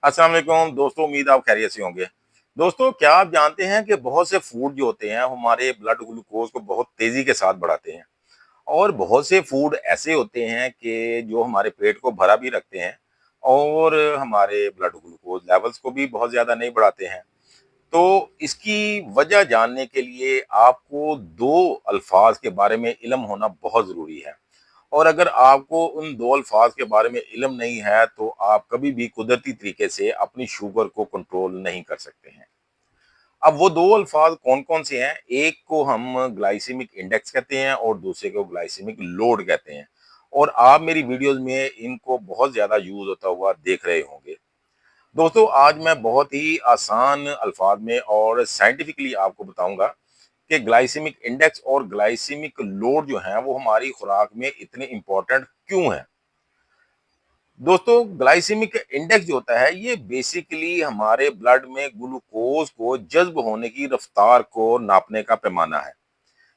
अस्सलाम वालेकुम दोस्तों, उम्मीद आप खैरियत से होंगे। दोस्तों, क्या आप जानते हैं कि बहुत से फूड जो होते हैं हमारे ब्लड ग्लूकोज को बहुत तेजी के साथ बढ़ाते हैं और बहुत से फूड ऐसे होते हैं कि जो हमारे पेट को भरा भी रखते हैं और हमारे ब्लड ग्लूकोज लेवल्स को भी बहुत ज्यादा नहीं बढ़ाते हैं। तो इसकी वजह जानने के लिए आपको दो अल्फाज के बारे में इल्म होना बहुत जरूरी है। और अगर आपको उन 2 अल्फाज के बारे में इल्म नहीं है, तो आप कभी भी कुदरती तरीके से अपनी शुगर को कंट्रोल नहीं कर सकते हैं। अब वो 2 अल्फाज कौन-कौन से हैं? एक को हम ग्लाइसेमिक इंडेक्स कहते हैं और दूसरे को ग्लाइसेमिक लोड कहते हैं। और आप मेरी वीडियोज़ में इनको बहुत ज़्यादा यूज़ होता हुआ देख रहे होंगे। दोस्तों, आज मैं बहुत ही आसान अल्फाज में और साइंटिफिकली आपको बताऊँगा कि ग्लाइसेमिक इंडेक्स और ग्लाइसेमिक लोड जो हैं, वो हमारी खुराक में इतने इम्पोर्टेंट क्यों हैं? दोस्तों, ग्लाइसेमिक इंडेक्स जो होता है ये बेसिकली हमारे ब्लड में ग्लूकोज को जज्ब होने की रफ्तार को नापने का पैमाना है।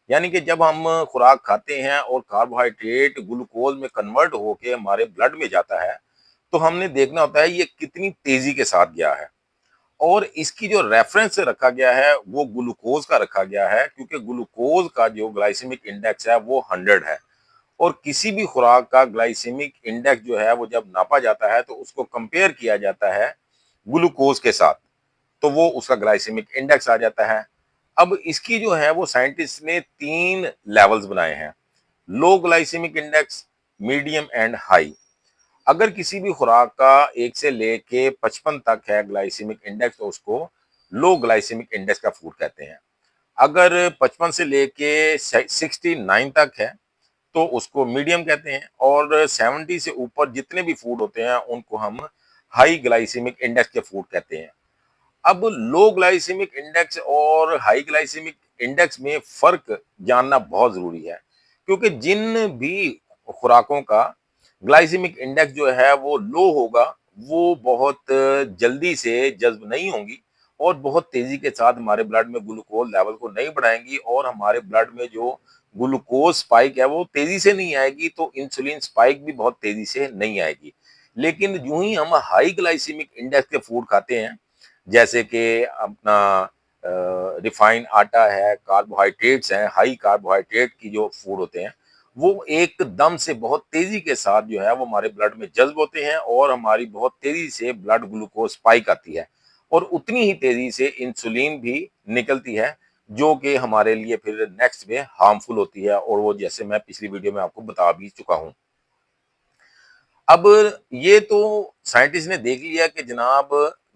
यानी कि जब हम खुराक खाते हैं और कार्बोहाइड्रेट ग्लूकोज में कन्वर्ट होके हमारे ब्लड में जाता है, तो हमने देखना होता है ये कितनी तेजी के साथ गया है। और इसकी जो रेफरेंस रखा गया है वो ग्लूकोज का रखा गया है, क्योंकि ग्लूकोज का जो ग्लाइसेमिक इंडेक्स है वो 100 है। और किसी भी खुराक का ग्लाइसेमिक इंडेक्स जो है वो जब नापा जाता है तो उसको कंपेयर किया जाता है ग्लूकोज के साथ, तो वो उसका ग्लाइसेमिक इंडेक्स आ जाता है। अब इसकी जो है वो साइंटिस्ट ने 3 लेवल्स बनाए हैं: low glycemic index, medium and high. अगर किसी भी खुराक का 1 से लेके 55 तक है ग्लाइसेमिक इंडेक्स, तो उसको लो ग्लाइसेमिक इंडेक्स का फूड कहते हैं। अगर 55 से लेके 69 तक है तो उसको मीडियम कहते हैं। और 70 से ऊपर जितने भी फूड होते हैं उनको हम हाई ग्लाइसेमिक इंडेक्स के फूड कहते हैं। अब लो ग्लाइसेमिक इंडेक्स और हाई ग्लाइसेमिक इंडेक्स में फर्क जानना बहुत जरूरी है, क्योंकि जिन भी खुराकों का ग्लाइसेमिक इंडेक्स जो है वो लो होगा, वो बहुत जल्दी से जज्ब नहीं होंगी और बहुत तेजी के साथ हमारे ब्लड में ग्लूकोज लेवल को नहीं बढ़ाएंगी और हमारे ब्लड में जो ग्लूकोज स्पाइक है वो तेजी से नहीं आएगी, तो इंसुलिन स्पाइक भी बहुत तेजी से नहीं आएगी। लेकिन यूं ही हम हाई ग्लाइसेमिक इंडेक्स के फूड खाते हैं, जैसे कि अपना रिफाइंड आटा है, कार्बोहाइड्रेट्स हैं, हाई कार्बोहाइड्रेट की जो फूड होते हैं, वो एकदम से बहुत तेजी के साथ जो है वो हमारे ब्लड में जज्ब होते हैं और हमारी बहुत तेजी से ब्लड ग्लूकोज स्पाइक आती है और उतनी ही तेजी से इंसुलिन भी निकलती है, जो कि हमारे लिए फिर नेक्स्ट में हार्मफुल होती है, और वो जैसे मैं पिछली वीडियो में आपको बता भी चुका हूँ। अब ये तो साइंटिस्ट ने देख लिया कि जनाब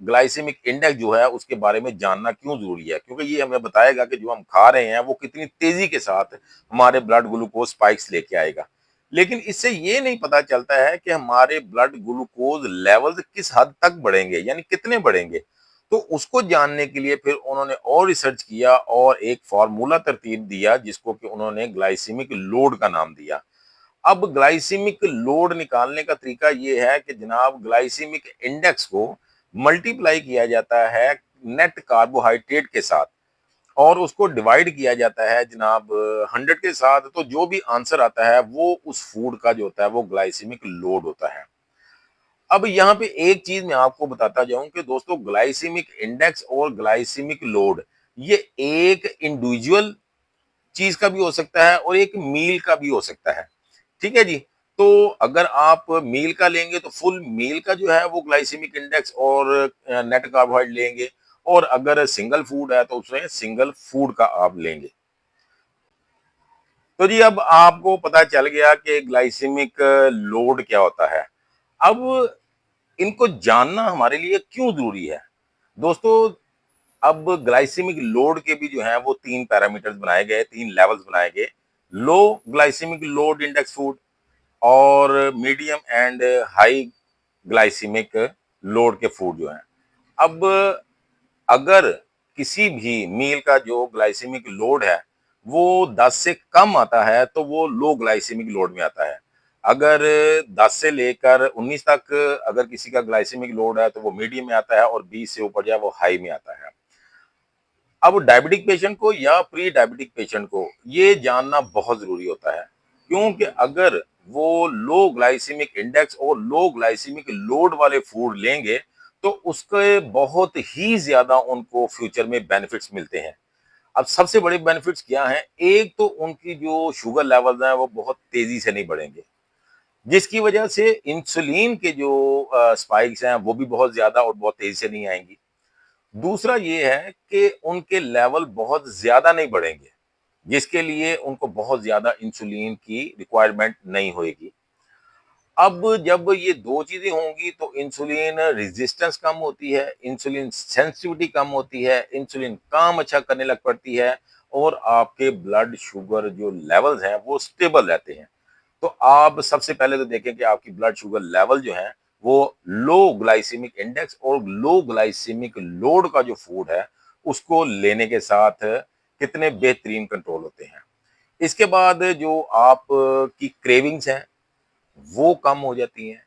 ग्लाइसेमिक इंडेक्स जो है उसके बारे में जानना क्यों जरूरी है, क्योंकि ये हमें बताएगा कि जो हम खा रहे हैं वो कितनी तेजी के साथ हमारे ब्लड ग्लूकोज स्पाइक्स लेके आएगा। लेकिन इससे ये नहीं पता चलता है कि हमारे ब्लड ग्लूकोज लेवल्स किस हद तक बढ़ेंगे, यानी कितने बढ़ेंगे। तो उसको जानने के लिए फिर उन्होंने और रिसर्च किया और एक फार्मूला तरतीब दिया जिसको कि उन्होंने ग्लाइसेमिक लोड का नाम दिया। अब ग्लाइसेमिक लोड निकालने का तरीका ये है कि जनाब ग्लाइसेमिक इंडेक्स को मल्टीप्लाई किया जाता है नेट कार्बोहाइड्रेट के साथ और उसको डिवाइड किया जाता है जनाब 100 के साथ, तो जो भी आंसर आता है वो उस फूड का जो होता है वो ग्लाइसेमिक लोड होता है। अब यहाँ पे एक चीज मैं आपको बताता जाऊं कि दोस्तों, ग्लाइसेमिक इंडेक्स और ग्लाइसेमिक लोड ये एक इंडिविजुअल चीज का भी हो सकता है और एक मील का भी हो सकता है। ठीक है जी। तो अगर आप मील का लेंगे तो फुल मील का जो है वो ग्लाइसेमिक इंडेक्स और नेट कार्बोहाइड्रेट लेंगे, और अगर सिंगल फूड है तो उसमें सिंगल फूड का आप लेंगे। तो जी, अब आपको पता चल गया कि ग्लाइसेमिक लोड क्या होता है। अब इनको जानना हमारे लिए क्यों जरूरी है? दोस्तों, अब ग्लाइसेमिक लोड के भी जो है वो 3 पैरामीटर्स बनाए गए, 3 लेवल्स बनाए गए। Low glycemic load index food और medium and high glycemic load के फूड जो हैं। अब अगर किसी भी मील का जो ग्लाइसेमिक लोड है वो 10 से कम आता है तो वो लो ग्लाइसेमिक लोड में आता है। अगर 10 से लेकर 19 तक अगर किसी का ग्लाइसेमिक लोड है तो वो मीडियम में आता है, और 20 से ऊपर जाए वो हाई में आता है। अब डायबिटिक पेशेंट को या प्री डायबिटिक पेशेंट को ये जानना बहुत जरूरी होता है, क्योंकि अगर वो लो ग्लाइसेमिक इंडेक्स और लो ग्लाइसेमिक लोड वाले फूड लेंगे तो उसके बहुत ही ज़्यादा उनको फ्यूचर में बेनिफिट्स मिलते हैं। अब सबसे बड़े बेनिफिट्स क्या हैं? एक तो उनकी जो शुगर लेवल्स हैं वो बहुत तेज़ी से नहीं बढ़ेंगे, जिसकी वजह से इंसुलिन के जो स्पाइक्स हैं वो भी बहुत ज़्यादा और बहुत तेज़ी से नहीं आएँगी। दूसरा ये है कि उनके लेवल बहुत ज़्यादा नहीं बढ़ेंगे, जिसके लिए उनको बहुत ज़्यादा इंसुलिन की रिक्वायरमेंट नहीं होएगी। अब जब ये 2 चीज़ें होंगी तो इंसुलिन रेजिस्टेंस कम होती है, इंसुलिन सेंसिटिविटी कम होती है, इंसुलिन काम अच्छा करने लग पड़ती है और आपके ब्लड शुगर जो लेवल्स हैं वो स्टेबल रहते हैं। तो आप सबसे पहले तो देखें कि आपकी ब्लड शुगर लेवल जो है वो लो ग्लाइसेमिक इंडेक्स और लो ग्लाइसेमिक लोड का जो फूड है उसको लेने के साथ कितने बेहतरीन कंट्रोल होते हैं। इसके बाद जो आप की क्रेविंग्स हैं वो कम हो जाती हैं।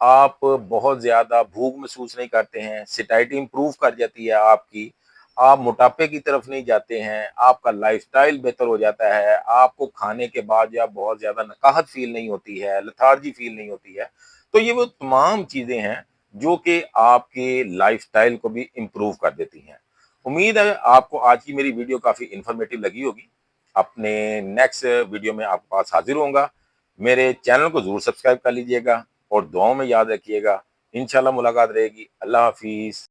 आप बहुत ज़्यादा भूख महसूस नहीं करते हैं, सैटिस्फैक्शन इम्प्रूव कर जाती है आपकी, आप मोटापे की तरफ नहीं जाते हैं, आपका लाइफ़स्टाइल बेहतर हो जाता है, आपको खाने के बाद या बहुत ज़्यादा नकाहत फ़ील नहीं होती है, लेथार्जी फ़ील नहीं होती है। तो ये वो तमाम चीज़ें हैं, जो कि आपके लाइफ़स्टाइल को भी इम्प्रूव कर देती हैं। उम्मीद है आपको आज की मेरी वीडियो काफ़ी इन्फॉर्मेटिव लगी होगी। अपने नेक्स्ट वीडियो में आपके पास हाज़िर होऊँगा। मेरे चैनल को ज़रूर सब्सक्राइब कर लीजिएगा और दुआओं में याद रखिएगा। इंशाल्लाह मुलाकात रहेगी। अल्लाह हाफ़िज़।